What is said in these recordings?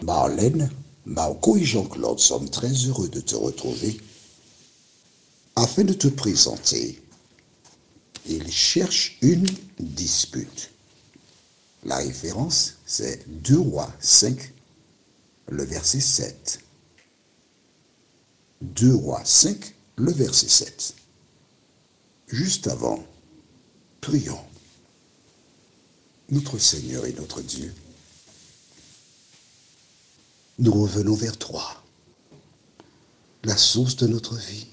Marlène, Marco et Jean-Claude sommes très heureux de te retrouver afin de te présenter. Ils cherchent une dispute. La référence, c'est 2 Rois 5, le verset 7. 2 Rois 5, le verset 7. Juste avant, prions. Notre Seigneur et notre Dieu, nous revenons vers toi, la source de notre vie,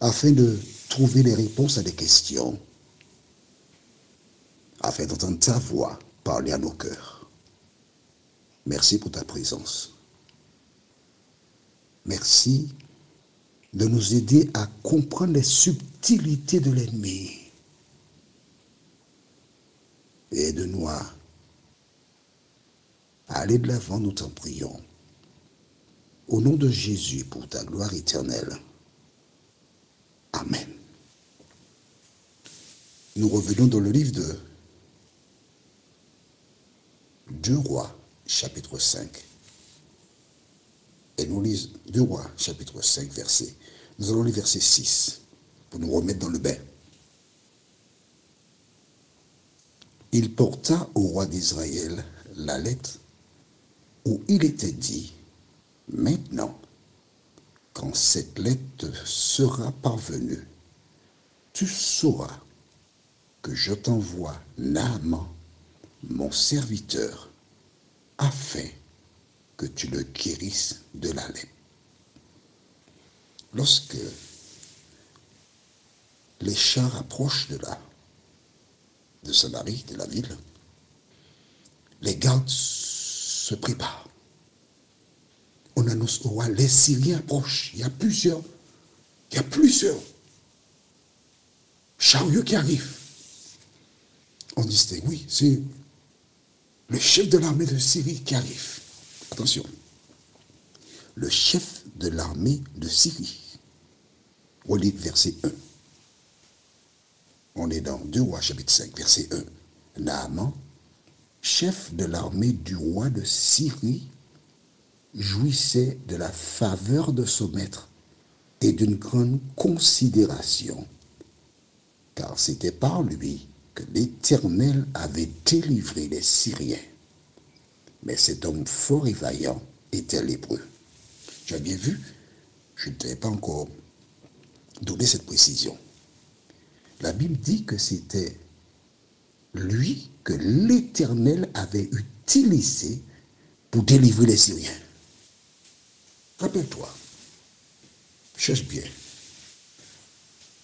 afin de trouver les réponses à des questions, afin d'entendre ta voix parler à nos cœurs. Merci pour ta présence. Merci de nous aider à comprendre les subtilités de l'ennemi. Et aide-nous à aller de l'avant, nous t'en prions. Au nom de Jésus, pour ta gloire éternelle. Amen. Nous revenons dans le livre de 2 Rois, chapitre 5. Et nous lisons 2 Rois, chapitre 5, verset. Nous allons lire verset 6, pour nous remettre dans le bain. Il porta au roi d'Israël la lettre où il était dit, maintenant, quand cette lettre te sera parvenue, tu sauras que je t'envoie Naaman, mon serviteur, afin que tu le guérisses de la lèpre. Lorsque les chars approchent de Samarie, de la ville, les gardes se préparent. On annonce au roi, les Syriens approchent. Il y a plusieurs chariots qui arrivent. On dit, oui, c'est le chef de l'armée de Syrie qui arrive. Attention, le chef de l'armée de Syrie. Relis verset 1. On est dans 2 Rois chapitre 5, verset 1. Naaman, chef de l'armée du roi de Syrie, jouissait de la faveur de son maître et d'une grande considération, car c'était par lui que l'Éternel avait délivré les Syriens. Mais cet homme fort et vaillant était l'Hébreu. Tu as bien vu, je ne t'avais pas encore donné cette précision. La Bible dit que c'était lui que l'Éternel avait utilisé pour délivrer les Syriens. Rappelle-toi, cherche bien.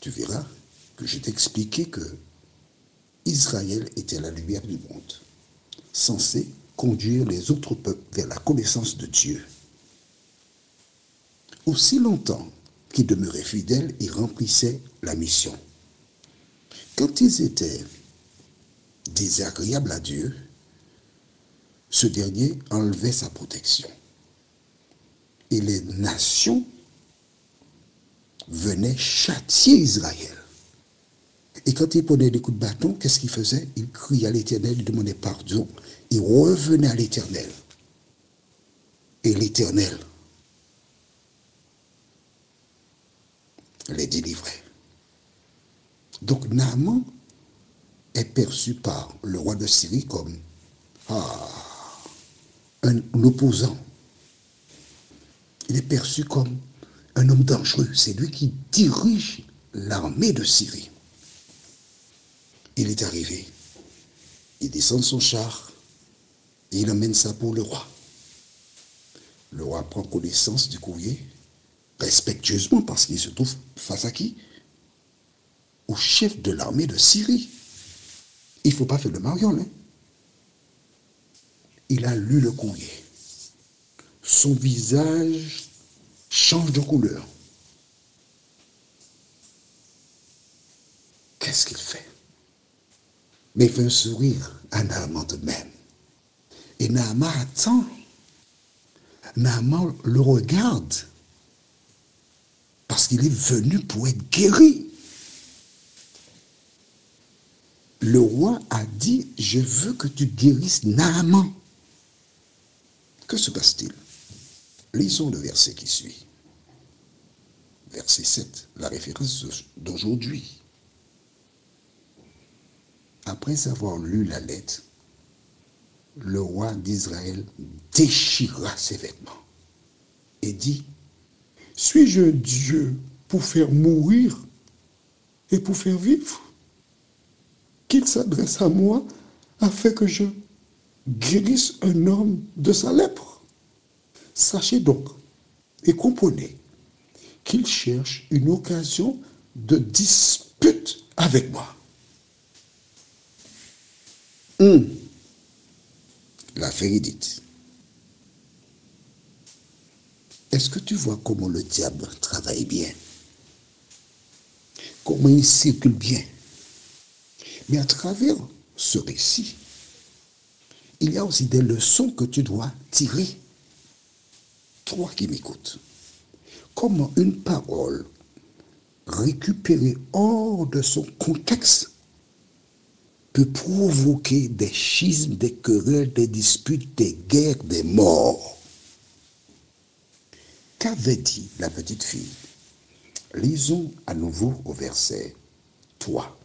Tu verras que je t'ai expliqué que Israël était la lumière du monde, censé conduire les autres peuples vers la connaissance de Dieu. Aussi longtemps qu'ils demeuraient fidèles, ils remplissaient la mission. Quand ils étaient désagréables à Dieu, ce dernier enlevait sa protection. Et les nations venaient châtier Israël. Et quand il prenait des coups de bâton, qu'est-ce qu'il faisait? Il criait à l'Éternel, il demandait pardon. Il revenait à l'Éternel. Et l'Éternel les délivrait. Donc Naaman est perçu par le roi de Syrie comme un opposant. Il est perçu comme un homme dangereux. C'est lui qui dirige l'armée de Syrie. Il est arrivé. Il descend de son char et il emmène ça pour le roi. Le roi prend connaissance du courrier, respectueusement, parce qu'il se trouve face à qui? Au chef de l'armée de Syrie. Il ne faut pas faire le mariole. Hein? Il a lu le courrier. Son visage change de couleur. Qu'est-ce qu'il fait? Mais il fait un sourire à Naaman de même. Et Naaman attend. Naaman le regarde. Parce qu'il est venu pour être guéri. Le roi a dit, je veux que tu guérisses Naaman. Que se passe-t-il? Lisons le verset qui suit. Verset 7, la référence d'aujourd'hui. Après avoir lu la lettre, le roi d'Israël déchira ses vêtements et dit: suis-je un Dieu pour faire mourir et pour faire vivre? Qu'il s'adresse à moi afin que je guérisse un homme de sa lèpre. Sachez donc et comprenez qu'il cherche une occasion de dispute avec moi. L'affaire est dite. Est-ce que tu vois comment le diable travaille bien? Comment il circule bien? Mais à travers ce récit, il y a aussi des leçons que tu dois tirer. Toi qui m'écoutes. Comment une parole récupérée hors de son contexte peut provoquer des schismes, des querelles, des disputes, des guerres, des morts. Qu'avait dit la petite fille? Lisons à nouveau au verset 3.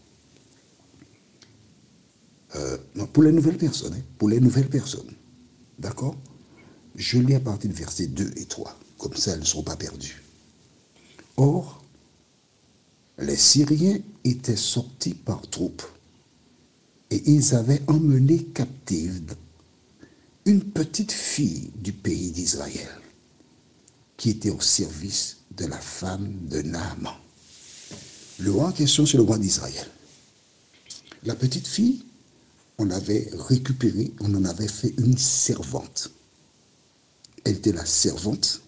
Pour les nouvelles personnes, pour les nouvelles personnes, d'accord? Je lis à partir du verset 2 et 3, comme ça elles ne seront pas perdues. Or, les Syriens étaient sortis par troupes et ils avaient emmené captive une petite fille du pays d'Israël qui était au service de la femme de Naaman. Le roi en question, c'est le roi d'Israël. La petite fille, on l'avait récupérée, on en avait fait une servante. Elle était la servante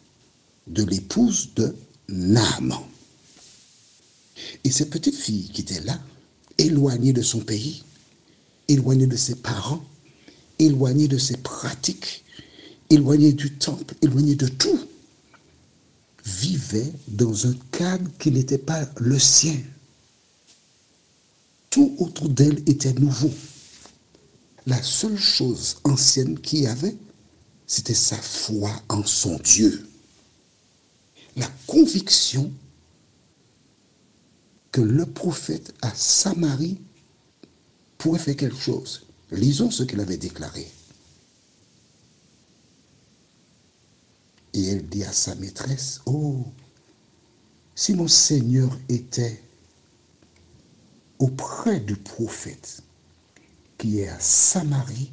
de l'épouse de Naaman. Et cette petite fille qui était là, éloignée de son pays, éloignée de ses parents, éloignée de ses pratiques, éloignée du temple, éloignée de tout, vivait dans un cadre qui n'était pas le sien. Tout autour d'elle était nouveau. La seule chose ancienne qu'il y avait, c'était sa foi en son Dieu. La conviction que le prophète à Samarie pourrait faire quelque chose. Lisons ce qu'il avait déclaré. Et elle dit à sa maîtresse: oh, si mon Seigneur était auprès du prophète qui est à Samarie,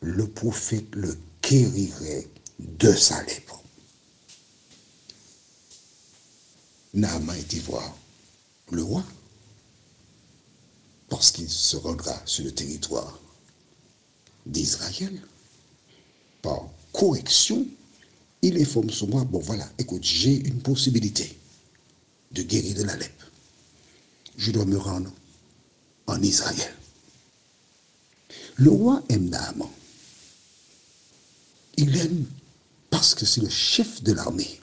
le prophète le guérirait de sa lèpre. Naaman était voir le roi, parce qu'il se rendra sur le territoire d'Israël. Par correction, il informe son roi: bon voilà, écoute, j'ai une possibilité de guérir de la lèpre. Je dois me rendre en Israël. Le roi aime Naaman. Il aime parce que c'est le chef de l'armée.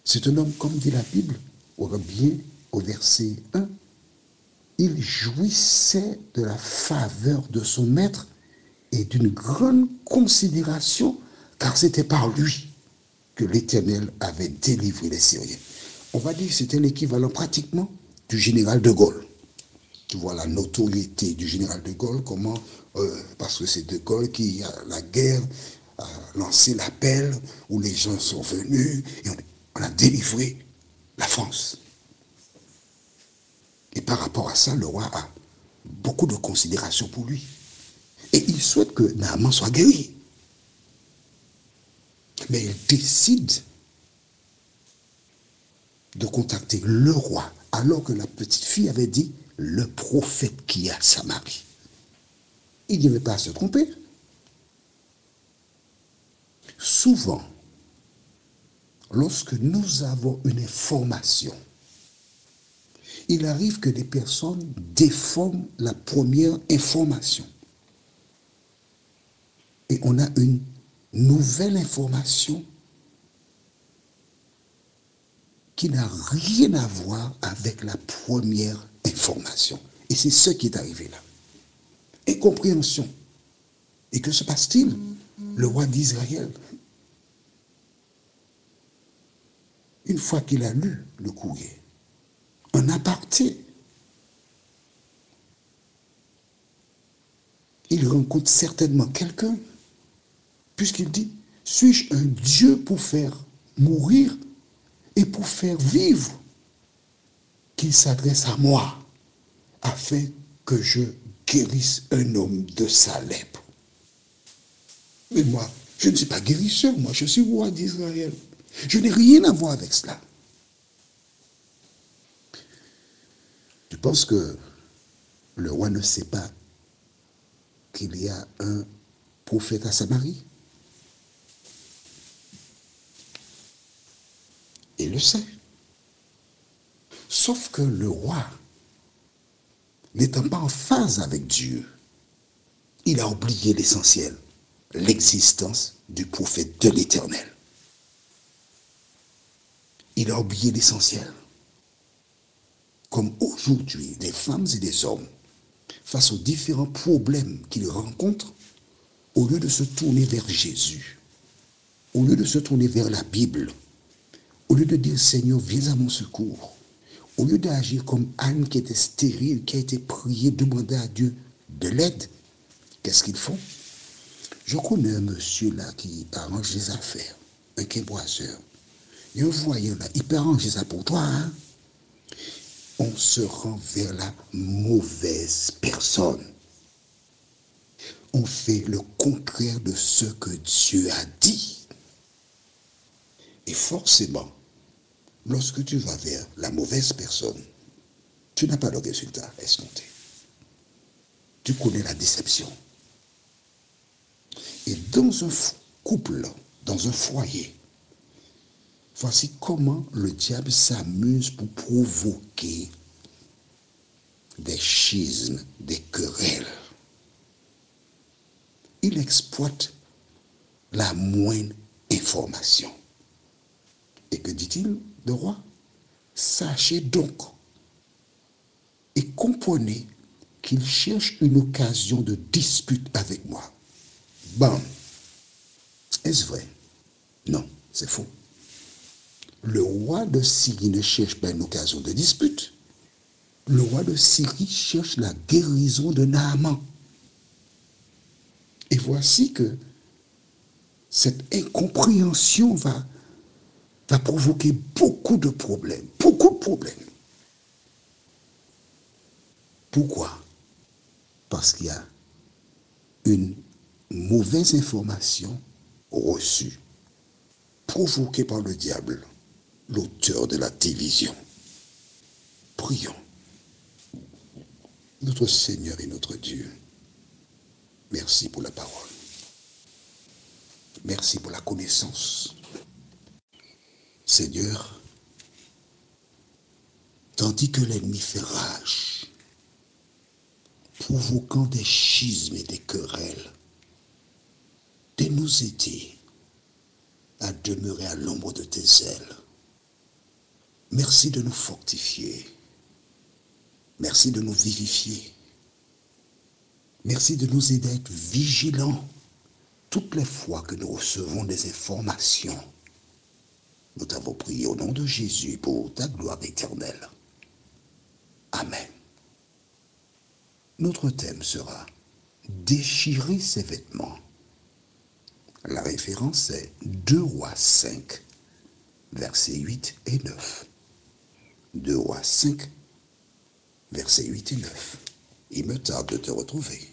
C'est un homme, comme dit la Bible, bien au verset 1, il jouissait de la faveur de son maître et d'une grande considération, car c'était par lui que l'Éternel avait délivré les Syriens. On va dire que c'était l'équivalent pratiquement du général de Gaulle. Tu vois la notoriété du général de Gaulle, comment, parce que c'est de Gaulle qui, à la guerre, a lancé l'appel où les gens sont venus et on a délivré la France. Et par rapport à ça, le roi a beaucoup de considération pour lui. Et il souhaite que Naaman soit guéri. Mais il décide de contacter le roi, alors que la petite fille avait dit le prophète qui est à Samarie. Il n'y avait pas à se tromper. Souvent, lorsque nous avons une information, il arrive que des personnes déforment la première information. Et on a une nouvelle information qui n'a rien à voir avec la première information. Et c'est ce qui est arrivé là. Incompréhension. Et que se passe-t-il? le roi d'Israël, une fois qu'il a lu le courrier, en aparté, il rencontre certainement quelqu'un, puisqu'il dit, suis-je un Dieu pour faire mourir et pour faire vivre, qu'il s'adresse à moi, afin que je guérisse un homme de sa lèpre. Mais moi, je ne suis pas guérisseur, moi, je suis roi d'Israël. Je n'ai rien à voir avec cela. Je pense que le roi ne sait pas qu'il y a un prophète à Samarie. Il le sait. Sauf que le roi, n'étant pas en phase avec Dieu, il a oublié l'essentiel, l'existence du prophète de l'Éternel. Il a oublié l'essentiel. Comme aujourd'hui, des femmes et des hommes, face aux différents problèmes qu'ils rencontrent, au lieu de se tourner vers Jésus, au lieu de se tourner vers la Bible, au lieu de dire « Seigneur, viens à mon secours », au lieu d'agir comme Anne qui était stérile, qui a été priée, demander à Dieu de l'aide, qu'est-ce qu'ils font? Je connais un monsieur là qui arrange les affaires, un quimboiseur. Il y a un voyant là, il peut arranger ça pour toi, hein? On se rend vers la mauvaise personne. On fait le contraire de ce que Dieu a dit. Et forcément, lorsque tu vas vers la mauvaise personne, tu n'as pas le résultat escompté. Tu connais la déception. Et dans un couple, dans un foyer, voici comment le diable s'amuse pour provoquer des schismes, des querelles. Il exploite la moindre information. Et que dit-il, le roi? Sachez donc et comprenez qu'il cherche une occasion de dispute avec moi. Bam! Est-ce vrai? Non, c'est faux. Le roi de Syrie ne cherche pas une occasion de dispute. Le roi de Syrie cherche la guérison de Naaman. Et voici que cette incompréhension va provoquer beaucoup de problèmes. Beaucoup de problèmes. Pourquoi? Parce qu'il y a une mauvaise information reçue, provoquée par le diable, l'auteur de la division. Prions. Notre Seigneur et notre Dieu, merci pour la parole. Merci pour la connaissance. Seigneur, tandis que l'ennemi fait rage, provoquant des schismes et des querelles, de nous aider à demeurer à l'ombre de tes ailes. Merci de nous fortifier. Merci de nous vivifier. Merci de nous aider à être vigilants toutes les fois que nous recevons des informations. Nous t'avons prié au nom de Jésus pour ta gloire éternelle. Amen. Notre thème sera « Déchirer ses vêtements ». La référence est 2 Rois 5, versets 8 et 9. 2 Rois 5, versets 8 et 9. Il me tarde de te retrouver.